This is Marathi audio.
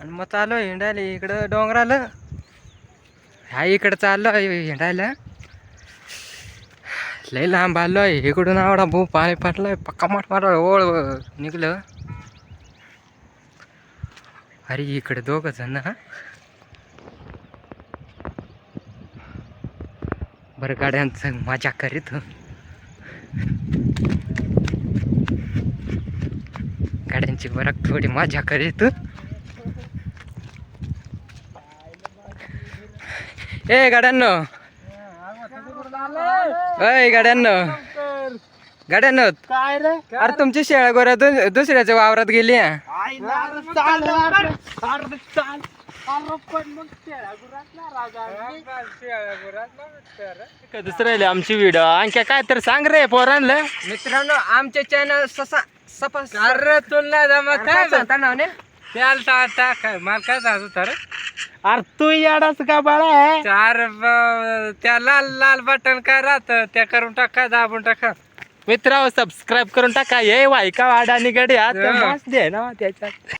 आणि मग चालू हिंडायला इकडं डोंगराला. हा इकडं चाललो हिंडायला. लय लांब आलोय इकडून आवडा भाऊ पाणी फाटलाय पक्का माठ मारा ओळ निघलं. अरे इकडे दोघ जण हा बरं गाड्यांचं मजा करीत गाड्यांची बरं थोडी मजा करीत. ए गाड्यांनो अय गाड्यांनो गाड्यांनो काय रे अरे तुमची शेळ्या गोऱ्या दुसऱ्याच्या वावरात गेली. दुसऱ्या आमची व्हिडिओ आणखी काय तर सांग रे पोरांना. मित्रांनो आमचे चॅनल सपस अरे तुला जमत काय सांगता नावने त्याला टाक मला काय सांगतो तर अरे तू याडाच का बाळा चार त्या लाल लाल बटन काय राहत त्या करून टाका दाबून टाका. मित्रांनो सबस्क्राईब करून टाका. हे वायका वाडा निगडी दे ना त्याच्यात.